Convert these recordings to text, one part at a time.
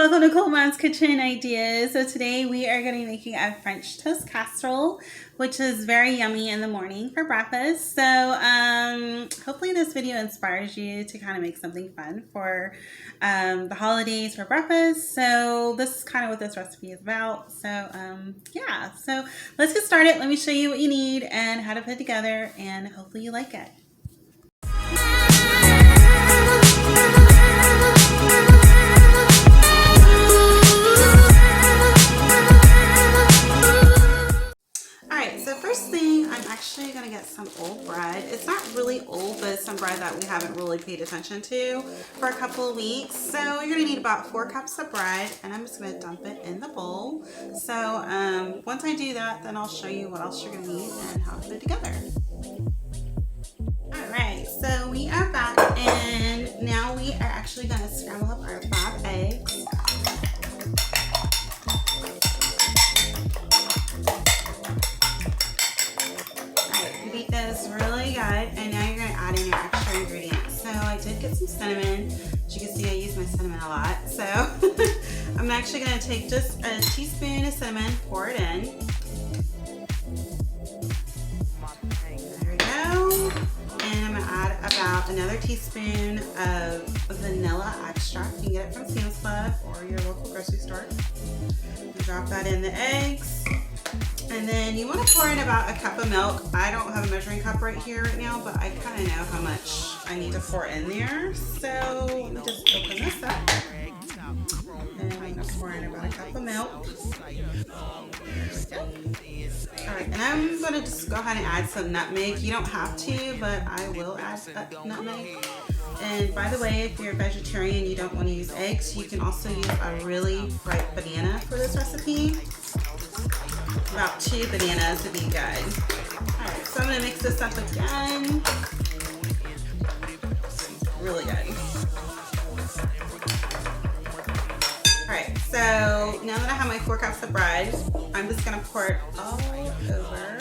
welcome to Cool Mom's Kitchen Ideas. So today we are going to be making a French toast casserole, which is very yummy in the morning for breakfast. So hopefully this video inspires you to kind of make something fun for the holidays for breakfast. So this is kind of what this recipe is about. So yeah, so let's get started. Let me show you what you need and how to put it together, and hopefully you like it. Actually going to get some old bread. It's not really old, but it's some bread that we haven't really paid attention to for a couple of weeks. So you're going to need about 4 cups of bread, and I'm just going to dump it in the bowl. So once I do that, then I'll show you what else you're going to need and how to put it together. Alright, so we are back, and now we are actually going to scramble up our 5 eggs. Really good, and now you're going to add in your extra ingredients. So I did get some cinnamon. As you can see, I use my cinnamon a lot. So I'm actually going to take just a teaspoon of cinnamon, pour it in. There we go. And I'm going to add about another teaspoon of vanilla extract. You can get it from Sam's Club or your local grocery store. Drop that in the eggs. And then you want to pour in about a cup of milk. I don't have a measuring cup right here right now, but I kind of know how much I need to pour in there. So let me just open this up. And I'm going to pour in about a cup of milk. Alright, and I'm going to just go ahead and add some nutmeg. You don't have to, but I will add nutmeg. And by the way, if you're a vegetarian, you don't want to use eggs, you can also use a really ripe banana for this recipe. About 2 bananas would be good. Alright, so I'm going to mix this up again. Really good. Alright, so now that I have my 4 cups of bread, I'm just going to pour it all over.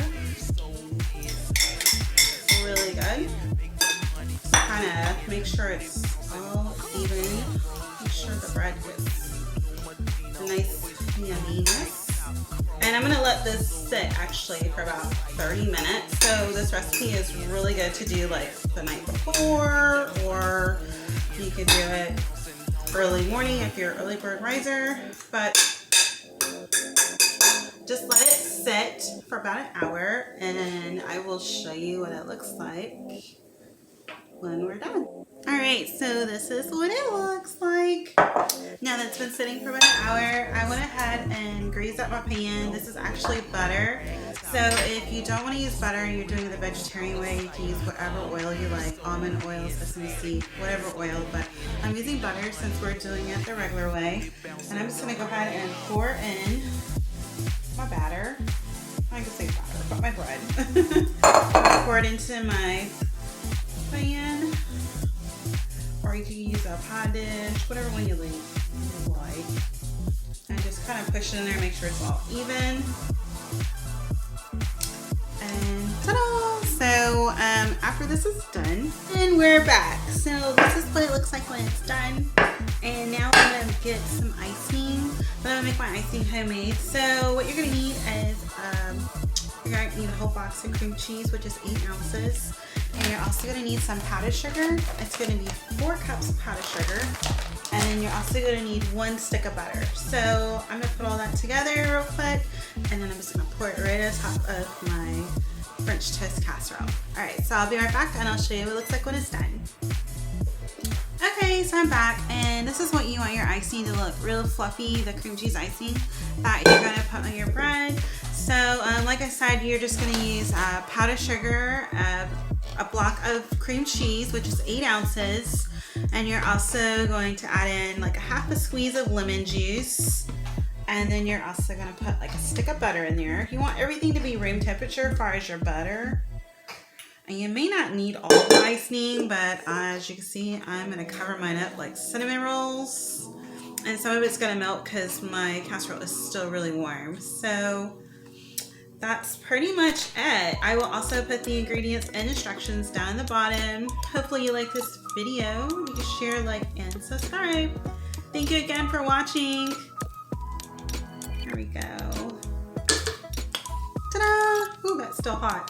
Really good. Kind of make sure it's all even. Make sure the bread gets a nice yumminess. And I'm going to let this sit actually for about 30 minutes. So this recipe is really good to do like the night before, or you could do it early morning if you're an early bird riser. But just let it sit for about an hour, and I will show you what it looks like when we're done. Alright, so this is what it looks like. Now that's been sitting for about an hour, I went ahead and greased up my pan. This is actually butter. So if you don't want to use butter and you're doing it the vegetarian way, you can use whatever oil you like. Almond oil, sesame seed, whatever oil. But I'm using butter since we're doing it the regular way. And I'm just going to go ahead and pour in my batter. I can say batter, but my bread. Pour it into my pan, or you can use a pie dish, whatever one you like, and just kind of push it in there, make sure it's all even. And ta-da! So after this is done, and we're back. So this is what it looks like when it's done. And now I'm gonna get some icing, but I'm gonna make my icing homemade. So what you're gonna need is you're going to need a whole box of cream cheese, which is 8 ounces. And you're also going to need some powdered sugar. It's going to be 4 cups of powdered sugar. And then you're also going to need 1 stick of butter. So I'm going to put all that together real quick. And then I'm just going to pour it right on top of my French toast casserole. Alright, so I'll be right back and I'll show you what it looks like when it's done. Okay, so I'm back, and this is what you want your icing to look real fluffy, the cream cheese icing that you're going to put on your bread. So like I said, you're just going to use powdered sugar, a block of cream cheese, which is 8 ounces, and you're also going to add in like a half a squeeze of lemon juice, and then you're also going to put like a stick of butter in there. You want everything to be room temperature as far as your butter. And you may not need all the icing, but as you can see, I'm going to cover mine up like cinnamon rolls. And some of it's going to melt because my casserole is still really warm. So that's pretty much it. I will also put the ingredients and instructions down the bottom. Hopefully you like this video. You can share, like, and subscribe. Thank you again for watching. Here we go. Ta-da! Ooh, that's still hot.